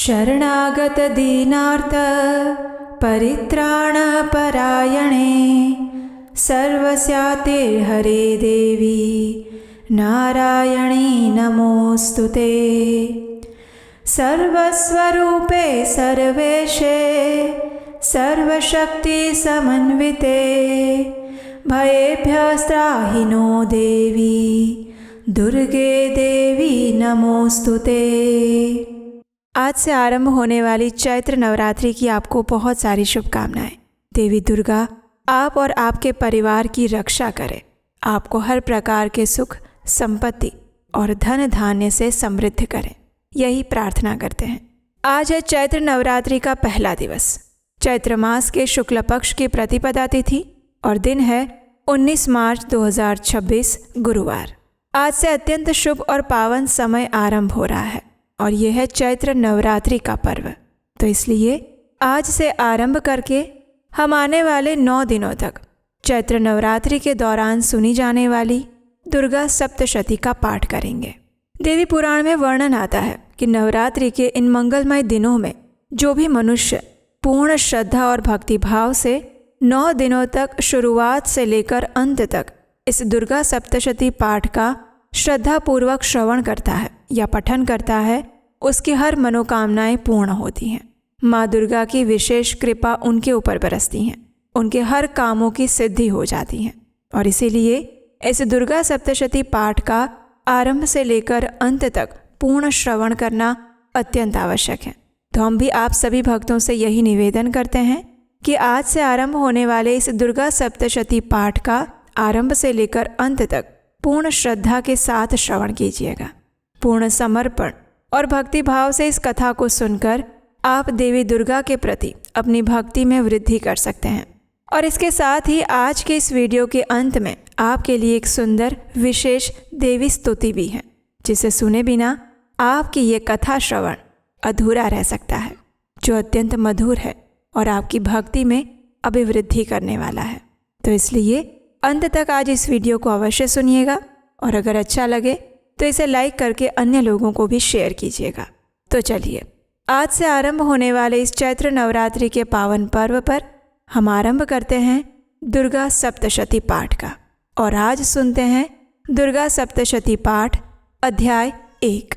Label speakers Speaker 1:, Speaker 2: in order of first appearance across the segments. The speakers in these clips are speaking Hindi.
Speaker 1: शरणागत दीनार्थ परित्राणपरायणे सर्वस्याते हरे देवी नारायणी नमोस्तुते। सर्वस्वरूपे सर्वेशे सर्वशक्ति समन्विते भयेभ्यस्त्राहि नो देवी दुर्गे देवी नमोस्तुते। आज से आरंभ होने वाली चैत्र नवरात्रि की आपको बहुत सारी शुभकामनाएं। देवी दुर्गा आप और आपके परिवार की रक्षा करें, आपको हर प्रकार के सुख, संपत्ति और धन धान्य से समृद्ध करें, यही प्रार्थना करते हैं। आज है चैत्र नवरात्रि का पहला दिवस। चैत्र मास के शुक्ल पक्ष की प्रतिपदा तिथि और दिन है 19 मार्च 2026 गुरुवार। आज से अत्यंत शुभ और पावन समय आरंभ हो रहा है और यह है चैत्र नवरात्रि का पर्व। तो इसलिए आज से आरंभ करके हम आने वाले 9 दिनों तक चैत्र नवरात्रि के दौरान सुनी जाने वाली दुर्गा सप्तशती का पाठ करेंगे। देवी पुराण में वर्णन आता है कि नवरात्रि के इन मंगलमय दिनों में जो भी मनुष्य पूर्ण श्रद्धा और भक्ति भाव से 9 दिनों तक शुरुआत से लेकर अंत तक इस दुर्गा सप्तशती पाठ का श्रद्धापूर्वक श्रवण करता है या पठन करता है, उसकी हर मनोकामनाएं पूर्ण होती हैं। माँ दुर्गा की विशेष कृपा उनके ऊपर बरसती हैं, उनके हर कामों की सिद्धि हो जाती हैं और इसीलिए इस दुर्गा सप्तशती पाठ का आरंभ से लेकर अंत तक पूर्ण श्रवण करना अत्यंत आवश्यक है। तो हम भी आप सभी भक्तों से यही निवेदन करते हैं कि आज से आरंभ होने वाले इस दुर्गा सप्तशती पाठ का आरंभ से लेकर अंत तक पूर्ण श्रद्धा के साथ श्रवण कीजिएगा। पूर्ण समर्पण और भक्ति भाव से इस कथा को सुनकर आप देवी दुर्गा के प्रति अपनी भक्ति में वृद्धि कर सकते हैं। और इसके साथ ही आज के इस वीडियो के अंत में आपके लिए एक सुंदर विशेष देवी स्तुति भी है, जिसे सुने बिना आपकी ये कथा श्रवण अधूरा रह सकता है, जो अत्यंत मधुर है और आपकी भक्ति में अभिवृद्धि करने वाला है। तो इसलिए अंत तक आज इस वीडियो को अवश्य सुनिएगा और अगर अच्छा लगे तो इसे लाइक करके अन्य लोगों को भी शेयर कीजिएगा। तो चलिए आज से आरंभ होने वाले इस चैत्र नवरात्रि के पावन पर्व पर हम आरंभ करते हैं दुर्गा सप्तशती पाठ का। और आज सुनते हैं दुर्गा सप्तशती पाठ अध्याय 1।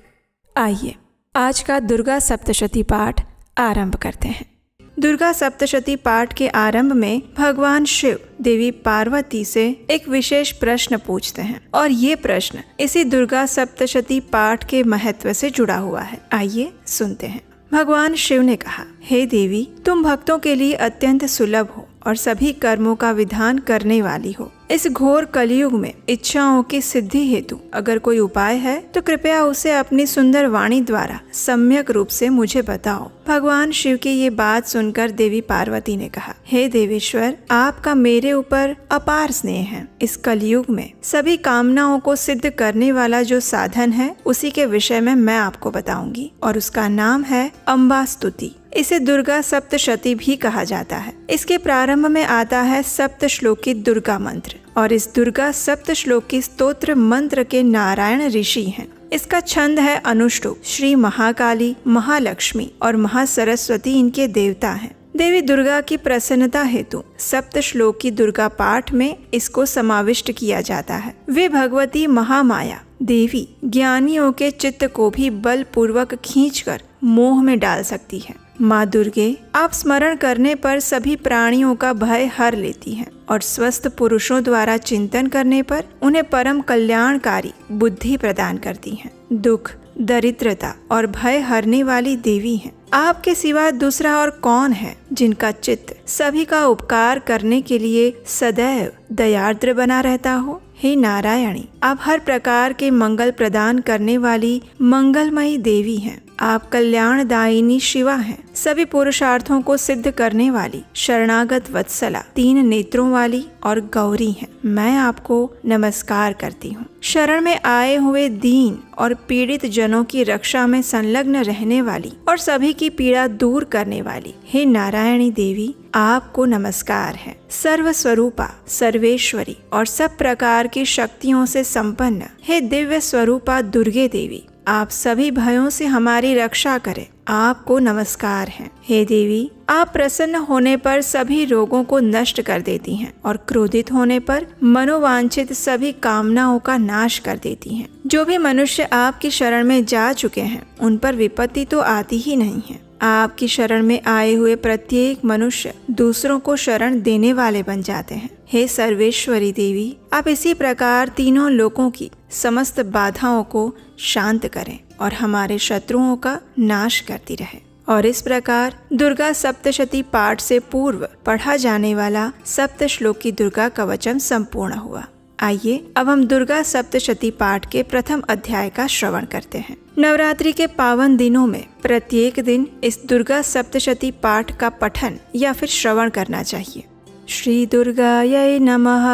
Speaker 1: आइए आज का दुर्गा सप्तशती पाठ आरंभ करते हैं। दुर्गा सप्तशती पाठ के आरंभ में भगवान शिव देवी पार्वती से एक विशेष प्रश्न पूछते हैं और ये प्रश्न इसी दुर्गा सप्तशती पाठ के महत्व से जुड़ा हुआ है। आइए सुनते हैं। भगवान शिव ने कहा, हे देवी, तुम भक्तों के लिए अत्यंत सुलभ हो और सभी कर्मों का विधान करने वाली हो। इस घोर कलयुग में इच्छाओं की सिद्धि हेतु अगर कोई उपाय है तो कृपया उसे अपनी सुंदर वाणी द्वारा सम्यक रूप से मुझे बताओ। भगवान शिव की ये बात सुनकर देवी पार्वती ने कहा, हे देवेश्वर, आपका मेरे ऊपर अपार स्नेह है। इस कलयुग में सभी कामनाओं को सिद्ध करने वाला जो साधन है उसी के विषय में मैं आपको बताऊंगी और उसका नाम है अम्बा स्तुति। इसे दुर्गा सप्तशती भी कहा जाता है। इसके प्रारंभ में आता है सप्त श्लोकी दुर्गा मंत्र और इस दुर्गा सप्त श्लोकी स्तोत्र मंत्र के नारायण ऋषि हैं। इसका छंद है अनुष्टुप। श्री महाकाली, महालक्ष्मी और महासरस्वती इनके देवता हैं। देवी दुर्गा की प्रसन्नता हेतु सप्त श्लोकी दुर्गा पाठ में इसको समाविष्ट किया जाता है। वे भगवती महामाया देवी ज्ञानियों के चित्त को भी बलपूर्वक खींचकर मोह में डाल सकती है। माँ दुर्गे, आप स्मरण करने पर सभी प्राणियों का भय हर लेती हैं और स्वस्थ पुरुषों द्वारा चिंतन करने पर उन्हें परम कल्याणकारी बुद्धि प्रदान करती हैं। दुख, दरिद्रता और भय हरने वाली देवी हैं। आपके सिवा दूसरा और कौन है जिनका चित्त सभी का उपकार करने के लिए सदैव दयार्द्र बना रहता हो। हे नारायणी, आप हर प्रकार के मंगल प्रदान करने वाली मंगलमयी देवी हैं। आप कल्याणदायिनी शिवा हैं। सभी पुरुषार्थों को सिद्ध करने वाली शरणागत वत्सला, 3 नेत्रों वाली और गौरी हैं। मैं आपको नमस्कार करती हूँ। शरण में आए हुए दीन और पीड़ित जनों की रक्षा में संलग्न रहने वाली और सभी की पीड़ा दूर करने वाली हे नारायणी देवी, आपको नमस्कार है। सर्व स्वरूपा, सर्वेश्वरी और सब प्रकार की शक्तियों से संपन्न हे दिव्य स्वरूपा दुर्गे देवी, आप सभी भयों से हमारी रक्षा करें, आपको नमस्कार है। हे देवी, आप प्रसन्न होने पर सभी रोगों को नष्ट कर देती हैं और क्रोधित होने पर मनोवांछित सभी कामनाओं का नाश कर देती हैं। जो भी मनुष्य आपकी शरण में जा चुके हैं उन पर विपत्ति तो आती ही नहीं है। आपकी शरण में आए हुए प्रत्येक मनुष्य दूसरों को शरण देने वाले बन जाते हैं। हे सर्वेश्वरी देवी, आप इसी प्रकार तीनों लोकों की समस्त बाधाओं को शांत करें और हमारे शत्रुओं का नाश करती रहे। और इस प्रकार दुर्गा सप्तशती पाठ से पूर्व पढ़ा जाने वाला सप्तश्लोकी दुर्गा कवचम संपूर्ण हुआ। आइए अब हम दुर्गा सप्तशती पाठ के प्रथम अध्याय का श्रवण करते हैं। नवरात्रि के पावन दिनों में प्रत्येक दिन इस दुर्गा सप्तशती पाठ का पठन या फिर श्रवण करना चाहिए। श्री दुर्गायै नमः।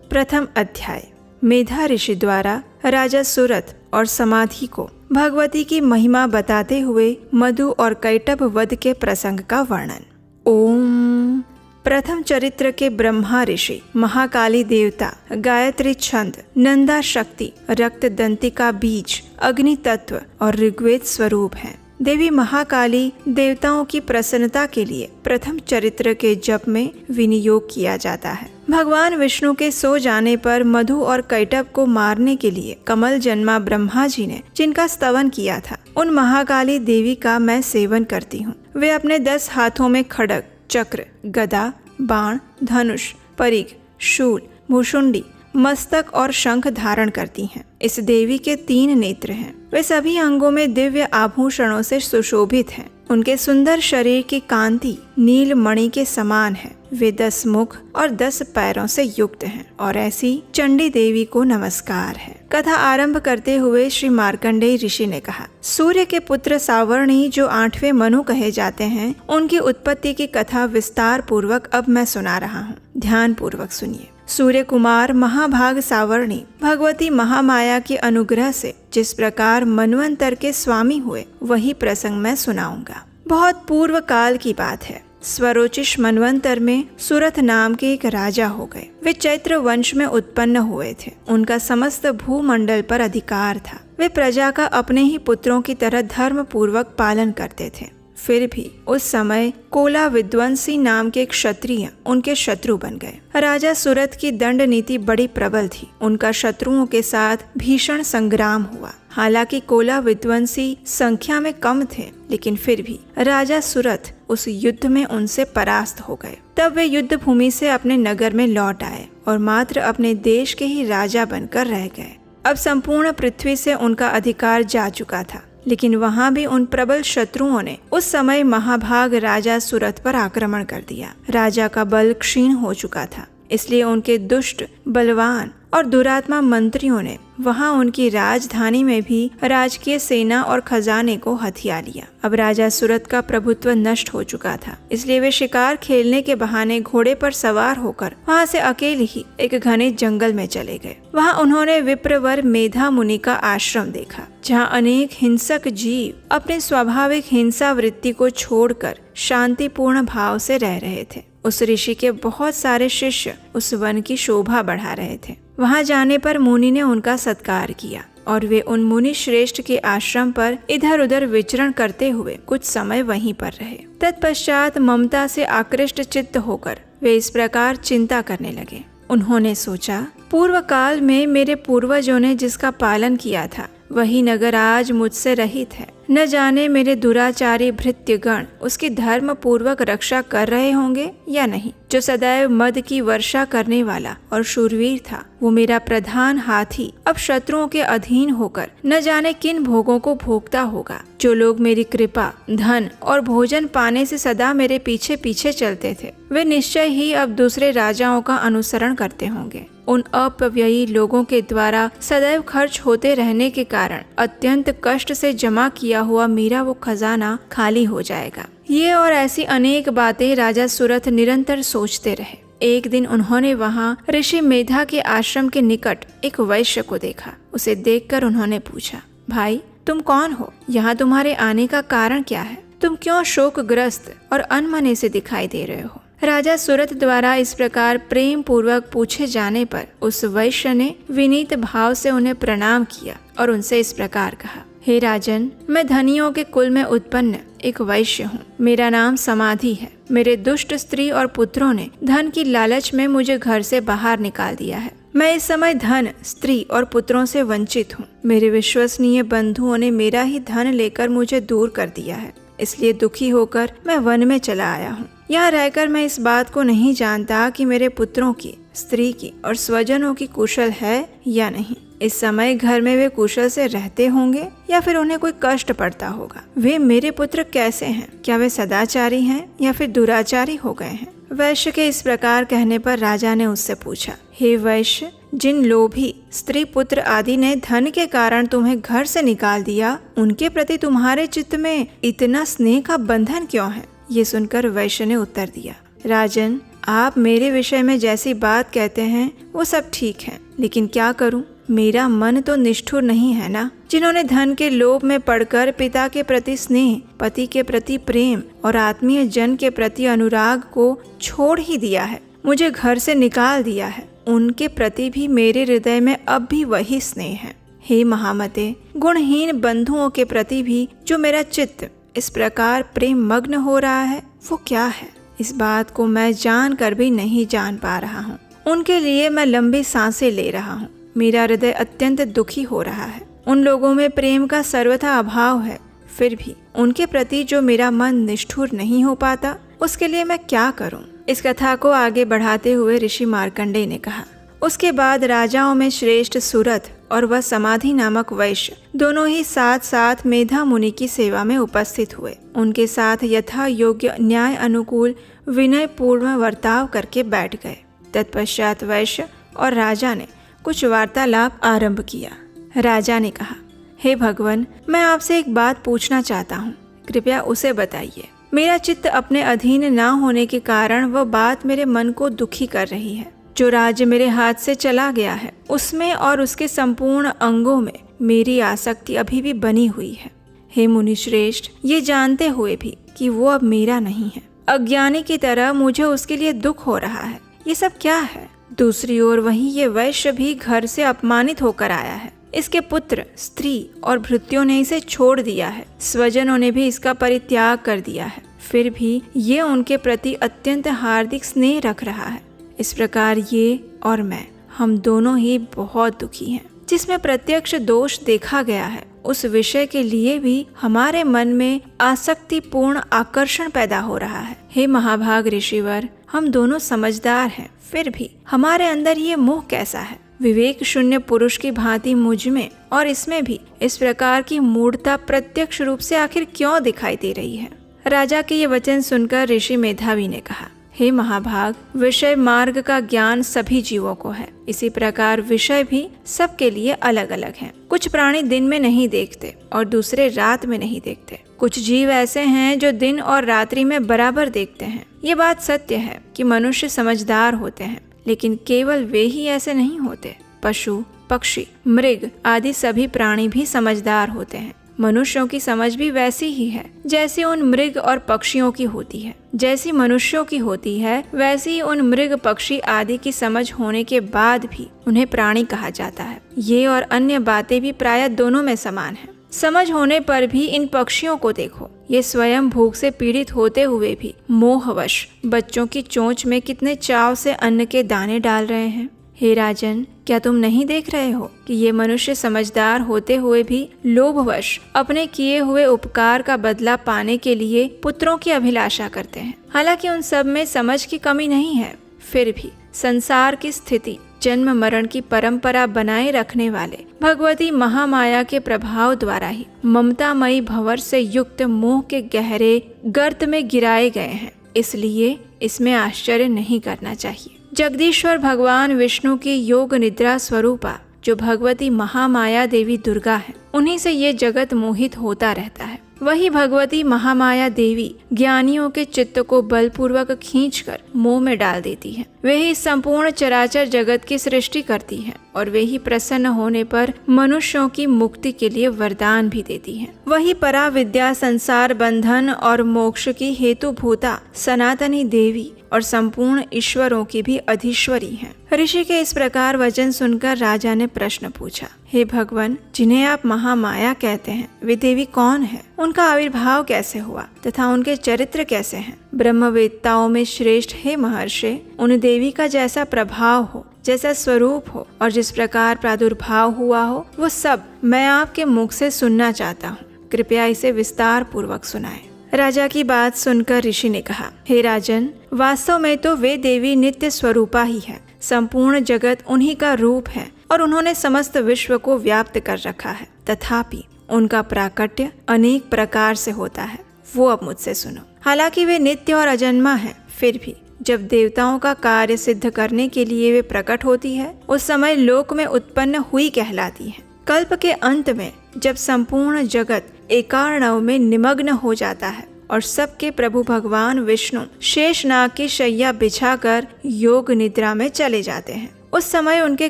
Speaker 1: प्रथम अध्याय। मेधा ऋषि द्वारा राजा सुरथ और समाधि को भगवती की महिमा बताते हुए मधु और कैटभ वध के प्रसंग का वर्णन। ओम। प्रथम चरित्र के ब्रह्मा ऋषि, महाकाली देवता, गायत्री छंद, नंदा शक्ति, रक्त दंतिका बीज, अग्नि तत्व और ऋग्वेद स्वरूप हैं। देवी महाकाली देवताओं की प्रसन्नता के लिए प्रथम चरित्र के जप में विनियोग किया जाता है। भगवान विष्णु के सो जाने पर मधु और कैटभ को मारने के लिए कमल जन्मा ब्रह्मा जी ने जिनका स्तवन किया था, उन महाकाली देवी का मैं सेवन करती हूँ। वे अपने 10 हाथों में खड्ग, चक्र, गदा, बाण, धनुष, परिघ, शूल, भूषुंडी, मस्तक और शंख धारण करती हैं। इस देवी के 3 नेत्र हैं। वे सभी अंगों में दिव्य आभूषणों से सुशोभित हैं। उनके सुंदर शरीर की कांति नील मणि के समान है। वे 10 मुख और 10 पैरों से युक्त हैं और ऐसी चंडी देवी को नमस्कार है। कथा आरंभ करते हुए श्री मार्कंडेय ऋषि ने कहा, सूर्य के पुत्र सावर्णी जो 8वें मनु कहे जाते हैं, उनकी उत्पत्ति की कथा विस्तार पूर्वक अब मैं सुना रहा हूँ। ध्यान पूर्वक सुनिए। सूर्य कुमार महाभाग सावर्णी भगवती महामाया के अनुग्रह से जिस प्रकार मनवंतर के स्वामी हुए, वही प्रसंग मैं सुनाऊंगा। बहुत पूर्व काल की बात है। स्वरोचिष मनवंतर में सुरथ नाम के एक राजा हो गए। वे चैत्र वंश में उत्पन्न हुए थे। उनका समस्त भूमंडल पर अधिकार था। वे प्रजा का अपने ही पुत्रों की तरह धर्म पूर्वक पालन करते थे। फिर भी उस समय कोला विद्वंसी नाम के क्षत्रिय उनके शत्रु बन गए। राजा सुरथ की दंड नीति बड़ी प्रबल थी। उनका शत्रुओं के साथ भीषण संग्राम हुआ। हालांकि कोला विद्वंसी संख्या में कम थे, लेकिन फिर भी राजा सुरथ उस युद्ध में उनसे परास्त हो गए। तब वे युद्ध भूमि से अपने नगर में लौट आए और मात्र अपने देश के ही राजा बनकर रह गए। अब संपूर्ण पृथ्वी से उनका अधिकार जा चुका था, लेकिन वहाँ भी उन प्रबल शत्रुओं ने उस समय महाभाग राजा सुरथ पर आक्रमण कर दिया। राजा का बल क्षीण हो चुका था, इसलिए उनके दुष्ट, बलवान और दुरात्मा मंत्रियों ने वहाँ उनकी राजधानी में भी राजकीय सेना और खजाने को हथिया लिया। अब राजा सुरथ का प्रभुत्व नष्ट हो चुका था, इसलिए वे शिकार खेलने के बहाने घोड़े पर सवार होकर वहाँ से अकेले ही एक घने जंगल में चले गए। वहाँ उन्होंने विप्रवर मेधा मुनि का आश्रम देखा, जहाँ अनेक हिंसक जीव अपने स्वाभाविक हिंसा वृत्ति को छोड़कर शांतिपूर्ण भाव से रह रहे थे। उस ऋषि के बहुत सारे शिष्य उस वन की शोभा बढ़ा रहे थे। वहां जाने पर मुनि ने उनका सत्कार किया और वे उन मुनि श्रेष्ठ के आश्रम पर इधर उधर विचरण करते हुए कुछ समय वहीं पर रहे। तत्पश्चात ममता से आकृष्ट चित्त होकर वे इस प्रकार चिंता करने लगे। उन्होंने सोचा, पूर्व काल में मेरे पूर्वजों ने जिसका पालन किया था, वही नगर आज मुझसे रहित है। न जाने मेरे दुराचारी भृत्यगण उसकी धर्म पूर्वक रक्षा कर रहे होंगे या नहीं। जो सदैव मद की वर्षा करने वाला और शूरवीर था, वो मेरा प्रधान हाथी अब शत्रुओं के अधीन होकर न जाने किन भोगों को भोगता होगा। जो लोग मेरी कृपा, धन और भोजन पाने से सदा मेरे पीछे पीछे चलते थे, वे निश्चय ही अब दूसरे राजाओं का अनुसरण करते होंगे। उन अपव्ययी लोगों के द्वारा सदैव खर्च होते रहने के कारण अत्यंत कष्ट से जमा किया हुआ मेरा वो खजाना खाली हो जाएगा। ये और ऐसी अनेक बातें राजा सुरथ निरंतर सोचते रहे। एक दिन उन्होंने वहाँ ऋषि मेधा के आश्रम के निकट एक वैश्य को देखा। उसे देखकर उन्होंने पूछा, भाई तुम कौन हो? यहाँ तुम्हारे आने का कारण क्या है? तुम क्यों शोकग्रस्त और अनमने से दिखाई दे रहे हो? राजा सुरथ द्वारा इस प्रकार प्रेम पूर्वक पूछे जाने पर उस वैश्य ने विनीत भाव से उन्हें प्रणाम किया और उनसे इस प्रकार कहा, हे राजन, मैं धनियों के कुल में उत्पन्न एक वैश्य हूँ। मेरा नाम समाधि है। मेरे दुष्ट स्त्री और पुत्रों ने धन की लालच में मुझे घर से बाहर निकाल दिया है। मैं इस समय धन, स्त्री और पुत्रों से वंचित हूँ। मेरे विश्वसनीय बंधुओं ने मेरा ही धन लेकर मुझे दूर कर दिया है। इसलिए दुखी होकर मैं वन में चला आया हूँ। यहाँ रहकर मैं इस बात को नहीं जानता कि मेरे पुत्रों की, स्त्री की और स्वजनों की कुशल है या नहीं। इस समय घर में वे कुशल से रहते होंगे या फिर उन्हें कोई कष्ट पड़ता होगा। वे मेरे पुत्र कैसे हैं? क्या वे सदाचारी हैं या फिर दुराचारी हो गए हैं? वैश्य के इस प्रकार कहने पर राजा ने उससे पूछा, हे वैश्य, जिन लोभी स्त्री पुत्र आदि ने धन के कारण तुम्हें घर से निकाल दिया, उनके प्रति तुम्हारे चित्त में इतना स्नेह का बंधन क्यों है? ये सुनकर वैश्य ने उत्तर दिया, राजन, आप मेरे विषय में जैसी बात कहते हैं वो सब ठीक है, लेकिन क्या करूं? मेरा मन तो निष्ठुर नहीं है ना। जिन्होंने धन के लोभ में पड़कर पिता के प्रति स्नेह, पति के प्रति प्रेम और आत्मीय जन के प्रति अनुराग को छोड़ ही दिया है, मुझे घर से निकाल दिया है, उनके प्रति भी मेरे हृदय में अब भी वही स्नेह है। हे महामते, गुणहीन बंधुओं के प्रति भी जो मेरा चित्त इस प्रकार प्रेम मग्न हो रहा है, वो क्या है? इस बात को मैं जान कर भी नहीं जान पा रहा हूँ। उनके लिए मैं लंबी सांसें ले रहा हूँ। मेरा हृदय अत्यंत दुखी हो रहा है। उन लोगों में प्रेम का सर्वथा अभाव है, फिर भी उनके प्रति जो मेरा मन निष्ठुर नहीं हो पाता, उसके लिए मैं क्या करूं? इस कथा को आगे बढ़ाते हुए ऋषि मार्कंडेय ने कहा, उसके बाद राजाओं में श्रेष्ठ सुरथ और वह समाधि नामक वैश्य दोनों ही साथ साथ मेधा मुनि की सेवा में उपस्थित हुए। उनके साथ यथा योग्य न्याय अनुकूल विनय पूर्ण वर्ताव करके बैठ गए। तत्पश्चात वैश्य और राजा ने कुछ वार्तालाप आरंभ किया। राजा ने कहा, हे भगवान, मैं आपसे एक बात पूछना चाहता हूँ, कृपया उसे बताइए। मेरा चित्त अपने अधीन ना होने के कारण वह बात मेरे मन को दुखी कर रही है। जो राज्य मेरे हाथ से चला गया है, उसमें और उसके संपूर्ण अंगों में मेरी आसक्ति अभी भी बनी हुई है। हे मुनि श्रेष्ठ, ये जानते हुए भी कि वो अब मेरा नहीं है, अज्ञानी की तरह मुझे उसके लिए दुख हो रहा है। ये सब क्या है? दूसरी ओर वहीं ये वैश्य भी घर से अपमानित होकर आया है। इसके पुत्र, स्त्री और भृत्यों ने इसे छोड़ दिया है। स्वजनों ने भी इसका परित्याग कर दिया है। फिर भी ये उनके प्रति अत्यंत हार्दिक स्नेह रख रहा है। इस प्रकार ये और मैं, हम दोनों ही बहुत दुखी हैं। जिसमें प्रत्यक्ष दोष देखा गया है, उस विषय के लिए भी हमारे मन में आसक्तिपूर्ण आकर्षण पैदा हो रहा है। हे महाभाग ऋषिवर, हम दोनों समझदार हैं, फिर भी हमारे अंदर ये मोह कैसा है? विवेक शून्य पुरुष की भांति मुझ में और इसमें भी इस प्रकार की मूढ़ता प्रत्यक्ष रूप से आखिर क्यों दिखाई दे रही है? राजा के ये वचन सुनकर ऋषि मेधावी ने कहा, हे महाभाग, विषय मार्ग का ज्ञान सभी जीवों को है। इसी प्रकार विषय भी सबके लिए अलग अलग हैं। कुछ प्राणी दिन में नहीं देखते और दूसरे रात में नहीं देखते। कुछ जीव ऐसे हैं जो दिन और रात्रि में बराबर देखते हैं। ये बात सत्य है कि मनुष्य समझदार होते हैं, लेकिन केवल वे ही ऐसे नहीं होते। पशु, पक्षी, मृग आदि सभी प्राणी भी समझदार होते हैं। मनुष्यों की समझ भी वैसी ही है जैसी उन मृग और पक्षियों की होती है। जैसी मनुष्यों की होती है, वैसी ही उन मृग, पक्षी आदि की समझ होने के बाद भी उन्हें प्राणी कहा जाता है। ये और अन्य बातें भी प्रायः दोनों में समान है। समझ होने पर भी इन पक्षियों को देखो, ये स्वयं भूख से पीड़ित होते हुए भी मोहवश बच्चों की चोंच में कितने चाव से अन्न के दाने डाल रहे हैं। हे राजन, क्या तुम नहीं देख रहे हो कि ये मनुष्य समझदार होते हुए भी लोभवश अपने किए हुए उपकार का बदला पाने के लिए पुत्रों की अभिलाषा करते हैं। हालांकि उन सब में समझ की कमी नहीं है, फिर भी संसार की स्थिति, जन्म मरण की परंपरा बनाए रखने वाले भगवती महामाया के प्रभाव द्वारा ही ममतामयी भंवर से युक्त मोह के गहरे गर्त में गिराए गए हैं। इसलिए इसमें आश्चर्य नहीं करना चाहिए। जगदीश्वर भगवान विष्णु की योग निद्रा स्वरूपा जो भगवती महामाया देवी दुर्गा है, उन्हीं से ये जगत मोहित होता रहता है। वही भगवती महामाया देवी ज्ञानियों के चित्त को बलपूर्वक खींचकर मोह में डाल देती है। वे ही संपूर्ण चराचर जगत की सृष्टि करती हैं और वे ही प्रसन्न होने पर मनुष्यों की मुक्ति के लिए वरदान भी देती हैं। वही परा विद्या संसार बंधन और मोक्ष की हेतुभूता सनातनी देवी और संपूर्ण ईश्वरों की भी अधीश्वरी हैं। ऋषि के इस प्रकार वचन सुनकर राजा ने प्रश्न पूछा, हे भगवान, जिन्हें आप महामाया कहते हैं, वे देवी कौन है? उनका आविर्भाव कैसे हुआ तथा उनके चरित्र कैसे हैं? ब्रह्मवेत्ताओं में श्रेष्ठ हे महर्षि, उन देवी का जैसा प्रभाव हो, जैसा स्वरूप हो और जिस प्रकार प्रादुर्भाव हुआ हो, वो सब मैं आपके मुख से सुनना चाहता हूँ। कृपया इसे विस्तार पूर्वक सुनाएं। राजा की बात सुनकर ऋषि ने कहा, हे राजन, वास्तव में तो वे देवी नित्य स्वरूपा ही है। संपूर्ण जगत उन्हीं का रूप है और उन्होंने समस्त विश्व को व्याप्त कर रखा है। तथापि उनका प्राकट्य अनेक प्रकार से होता है, वो अब मुझसे सुनो। हालांकि वे नित्य और अजन्मा है, फिर भी जब देवताओं का कार्य सिद्ध करने के लिए वे प्रकट होती है, उस समय लोक में उत्पन्न हुई कहलाती है। कल्प के अंत में जब संपूर्ण जगत एकार्णव में निमग्न हो जाता है और सबके प्रभु भगवान विष्णु शेषनाग की शैया बिछाकर योग निद्रा में चले जाते हैं, उस समय उनके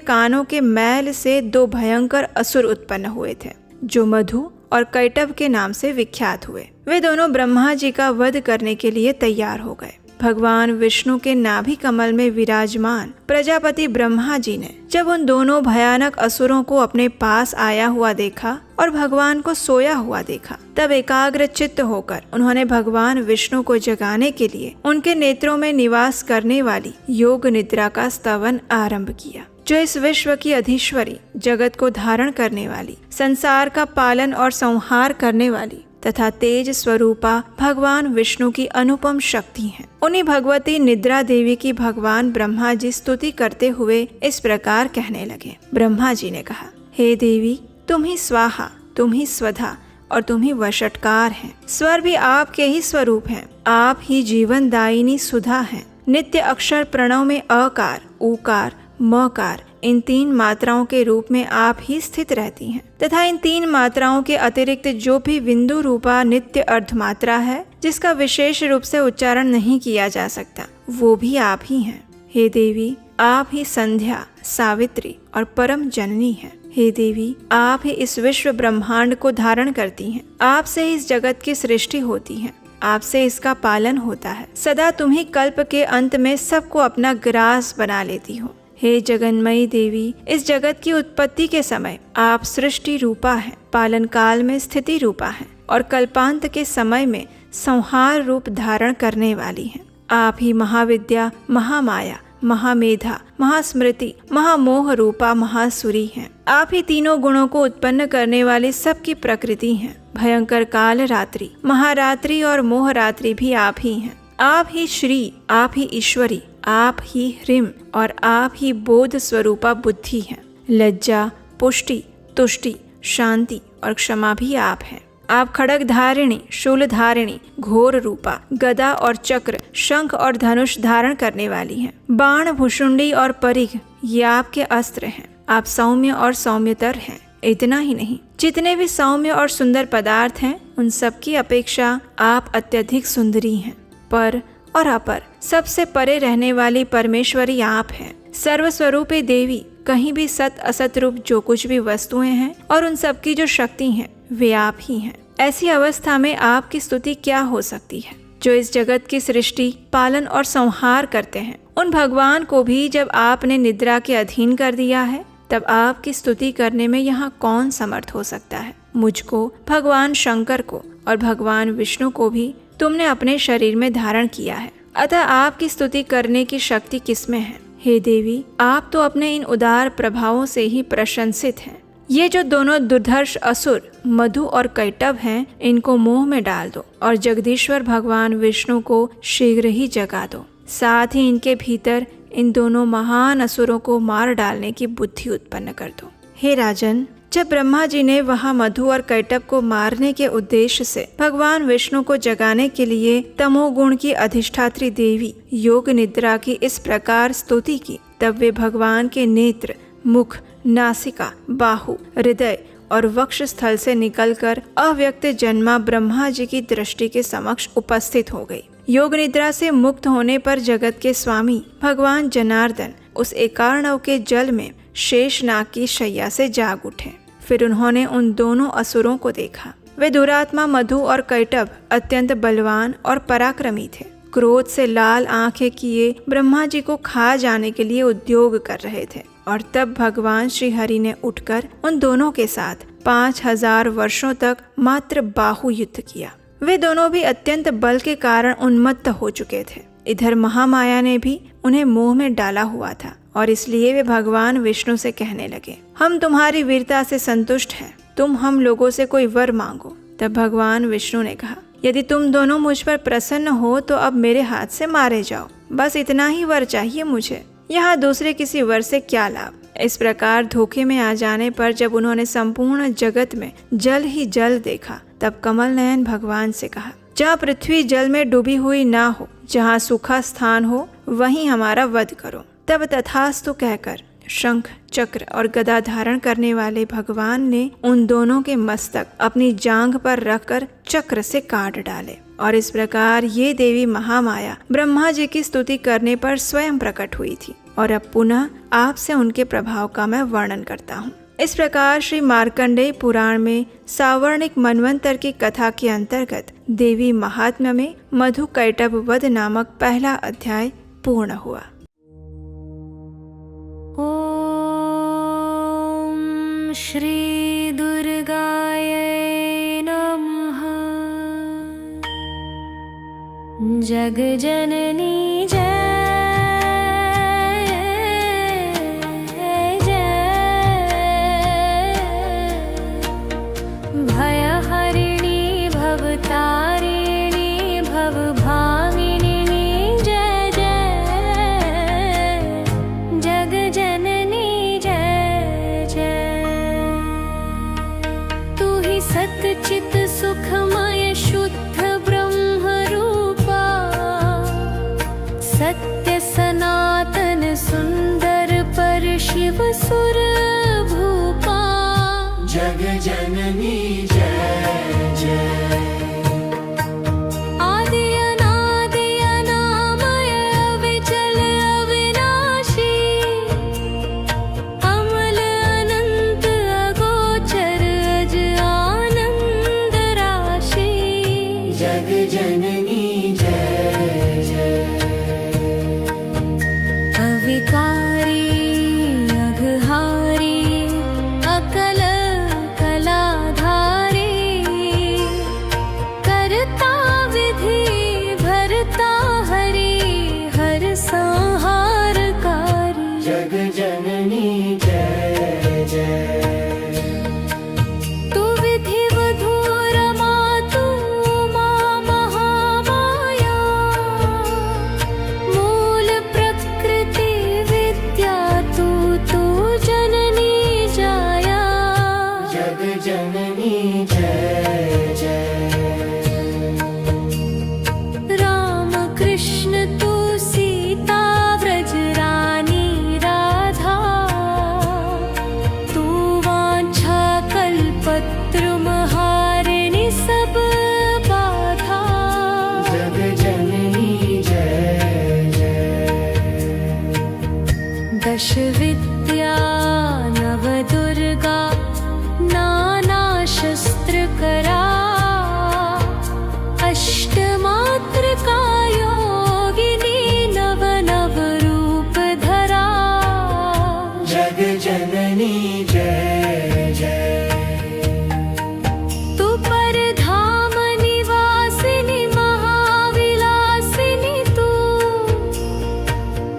Speaker 1: कानों के मैल से 2 भयंकर असुर उत्पन्न हुए थे, जो मधु और कैटभ के नाम से विख्यात हुए। वे दोनों ब्रह्मा जी का वध करने के लिए तैयार हो गए। भगवान विष्णु के नाभि कमल में विराजमान प्रजापति ब्रह्मा जी ने जब उन दोनों भयानक असुरों को अपने पास आया हुआ देखा और भगवान को सोया हुआ देखा, तब एकाग्र चित्त होकर उन्होंने भगवान विष्णु को जगाने के लिए उनके नेत्रों में निवास करने वाली योग निद्रा का स्तवन आरंभ किया, जो इस विश्व की अधीश्वरी, जगत को धारण करने वाली, संसार का पालन और संहार करने वाली तथा तेज स्वरूपा भगवान विष्णु की अनुपम शक्ति है। उन्हीं भगवती निद्रा देवी की भगवान ब्रह्मा जी स्तुति करते हुए इस प्रकार कहने लगे। ब्रह्मा जी ने कहा, हे देवी, तुम ही स्वाहा, तुम ही स्वधा और तुम ही वषटकार हैं। स्वर भी आपके ही स्वरूप हैं। आप ही जीवन दायिनी सुधा हैं। नित्य अक्षर प्रणव में अकार, उकार, मकार इन 3 मात्राओं के रूप में आप ही स्थित रहती हैं तथा इन 3 मात्राओं के अतिरिक्त जो भी बिंदु रूपा नित्य अर्धमात्रा है, जिसका विशेष रूप से उच्चारण नहीं किया जा सकता, वो भी आप ही हैं। हे देवी, आप ही संध्या, सावित्री और परम जननी हैं। हे देवी, आप ही इस विश्व ब्रह्मांड को धारण करती हैं। आपसे इस जगत की सृष्टि होती है, आपसे इसका पालन होता है। सदा तुम ही कल्प के अंत में सबको अपना ग्रास बना लेती हो। हे जगन्मयी देवी, इस जगत की उत्पत्ति के समय आप सृष्टि रूपा हैं, पालन काल में स्थिति रूपा हैं और कल्पांत के समय में संहार रूप धारण करने वाली हैं। आप ही महाविद्या, महामाया, महामेधा, महास्मृति, महामोह रूपा महासुरी हैं। आप ही तीनों गुणों को उत्पन्न करने वाली सबकी प्रकृति हैं। भयंकर काल रात्रि, महारात्रि और मोह रात्रि भी आप ही हैं। आप ही श्री, आप ही ईश्वरी, आप ही ह्रीम और आप ही बोध स्वरूपा बुद्धि हैं। लज्जा, पुष्टि, तुष्टि, शांति और क्षमा भी आप हैं। आप खड़ग धारिणी, शूल धारिणी, घोर रूपा, गदा और चक्र, शंख और धनुष धारण करने वाली हैं। बाण, भुषुंडी और परिघ ये आपके अस्त्र हैं। आप सौम्य और सौम्यतर हैं। इतना ही नहीं, जितने भी सौम्य और सुंदर पदार्थ हैं, उन सब की अपेक्षा आप अत्यधिक सुंदरी हैं। पर और अपर, सबसे परे रहने वाली परमेश्वरी आप हैं। सर्वस्वरूपे देवी, कहीं भी सत असत रूप जो कुछ भी वस्तुएं हैं और उन सब की जो शक्ति हैं, वे आप ही हैं। ऐसी अवस्था में आपकी स्तुति क्या हो सकती है? जो इस जगत की सृष्टि, पालन और संहार करते हैं, उन भगवान को भी जब आपने निद्रा के अधीन कर दिया है, तब आपकी स्तुति करने में यहाँ कौन समर्थ हो सकता है? मुझको, भगवान शंकर को और भगवान विष्णु को भी तुमने अपने शरीर में धारण किया है, अतः आपकी स्तुति करने की शक्ति किसमें है? हे देवी, आप तो अपने इन उदार प्रभावों से ही प्रशंसित हैं। ये जो दोनों दुर्धर्ष असुर मधु और कैटभ हैं, इनको मोह में डाल दो और जगदीश्वर भगवान विष्णु को शीघ्र ही जगा दो। साथ ही इनके भीतर इन दोनों महान असुरों को मार डालने की बुद्धि उत्पन्न कर दो। हे राजन, जब ब्रह्मा जी ने वहाँ मधु और कैटभ को मारने के उद्देश्य से भगवान विष्णु को जगाने के लिए तमोगुण की अधिष्ठात्री देवी योग निद्रा की इस प्रकार स्तुति की, तब वे भगवान के नेत्र, मुख, नासिका, बाहु, हृदय और वक्ष स्थल से निकलकर अव्यक्त जन्मा ब्रह्मा जी की दृष्टि के समक्ष उपस्थित हो गई। योग निद्रा से मुक्त होने पर जगत के स्वामी भगवान जनार्दन उस एकार्णव के जल में शेषनाग की शैया से जाग उठे। फिर उन्होंने उन दोनों असुरों को देखा। वे दुरात्मा मधु और कैटभ अत्यंत बलवान और पराक्रमी थे। क्रोध से लाल आंखें किए ब्रह्मा जी को खा जाने के लिए उद्योग कर रहे थे। और तब भगवान श्री हरि ने उठकर उन दोनों के साथ 5000 वर्षों तक मात्र बाहु युद्ध किया। वे दोनों भी अत्यंत बल के कारण उन्मत्त हो चुके थे। इधर महामाया ने भी उन्हें मोह में डाला हुआ था और इसलिए वे भगवान विष्णु से कहने लगे, हम तुम्हारी वीरता से संतुष्ट हैं, तुम हम लोगों से कोई वर मांगो। तब भगवान विष्णु ने कहा, यदि तुम दोनों मुझ पर प्रसन्न हो तो अब मेरे हाथ से मारे जाओ, बस इतना ही वर चाहिए मुझे, यहाँ दूसरे किसी वर से क्या लाभ। इस प्रकार धोखे में आ जाने पर जब उन्होंने संपूर्ण जगत में जल ही जल देखा, तब कमल नयन भगवान से कहा, जहाँ पृथ्वी जल में डूबी हुई ना हो, जहाँ सूखा स्थान हो, वहीं हमारा वध करो। तब तथास्तु कहकर शंख चक्र और गदा धारण करने वाले भगवान ने उन दोनों के मस्तक अपनी जांघ पर रखकर चक्र से काट डाले। और इस प्रकार ये देवी महामाया ब्रह्मा जी की स्तुति करने पर स्वयं प्रकट हुई थी। और अब पुनः आपसे उनके प्रभाव का मैं वर्णन करता हूँ। इस प्रकार श्री मार्कंडेय पुराण में सावर्णिक मनवंतर की कथा के अंतर्गत देवी महात्म्य में मधु कैटभ वध नामक पहला अध्याय पूर्ण हुआ।
Speaker 2: ओम श्री दुर्गाय नमः। जग जननी जय चित सुखमय शुद्ध ब्रह्म रूपा, सत्य सनातन सुंदर पर शिव सुर भूपा। जग जननी जय जय। आदि अनादि अनामय अविचल अविनाशी, अमल अनंत अगोचर अज आनंद राशि। जग जननी जय जय। अविकारी अघहारी अकल कलाधारी, करता विधि भरता हरि हर संहारकारी। जग जननी जय जय। तू विधिवधू रमा तू मां महामाया, मूल प्रकृति विद्या तू जननी जाया। जग जननी जय जय। राम कृष्ण तू सीता व्रज रानी राधा, तू वांछा कल्पद्रुम हारिणी सब बाधा। जग जननी जय जय। दश विद्या नव दुर्गा नाना शस्त्र करा, अष्टमातृका योगिनी नव नव रूप धरा। जग जननी जय जय। तू परधाम निवासिनी महाविलासिनी,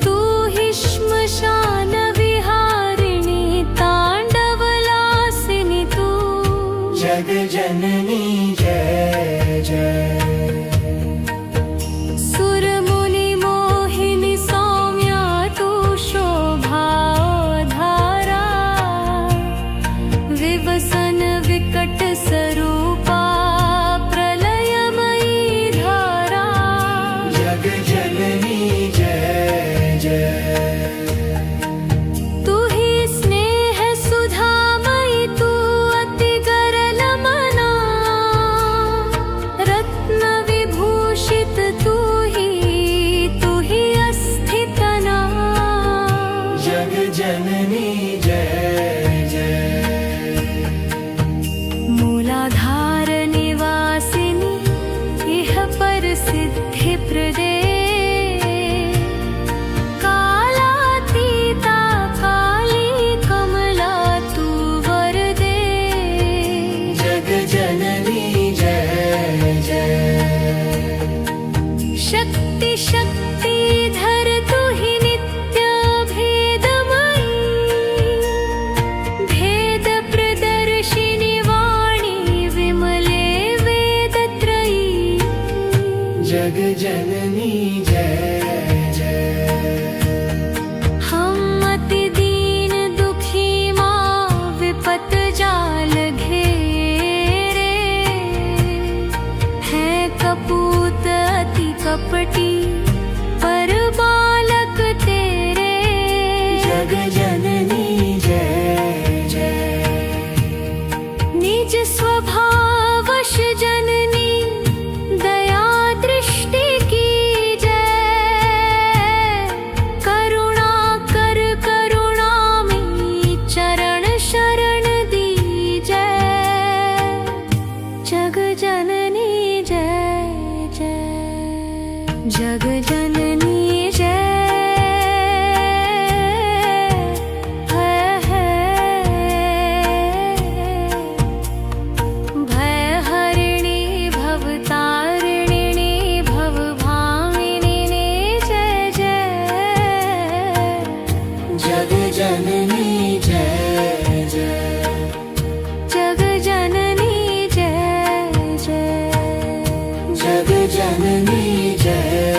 Speaker 2: तू ही श्मशान विहारिणी तांडवलासिनी तू। जग जननी जय जय। अपर सिद्धिप्रदे कालातीता काली कमला तू वरदे
Speaker 3: जग जननी जय जय
Speaker 2: शक्ति शक्तिधर तू ही नित्य भेदमयी भेद प्रदर्शिनी वाणी विमले वेदत्रयी
Speaker 3: जग जननी जय जय
Speaker 2: हम अति दीन दुखी माँ विपत जाल घेरे हैं कपूत अति कपटी पर बालक तेरे
Speaker 3: जग जननी जय जय
Speaker 2: निज स्वभावश जननी दया दृष्टि की जय करुणा कर करुणा में चरण शरण दी जय जग जननी जय जय जग जननी जय भयहरिणी भवतारिणिनी भवभामिनी जय जय
Speaker 3: जग जननी जय जय
Speaker 2: जग जननी जय जय
Speaker 3: जग जननी जय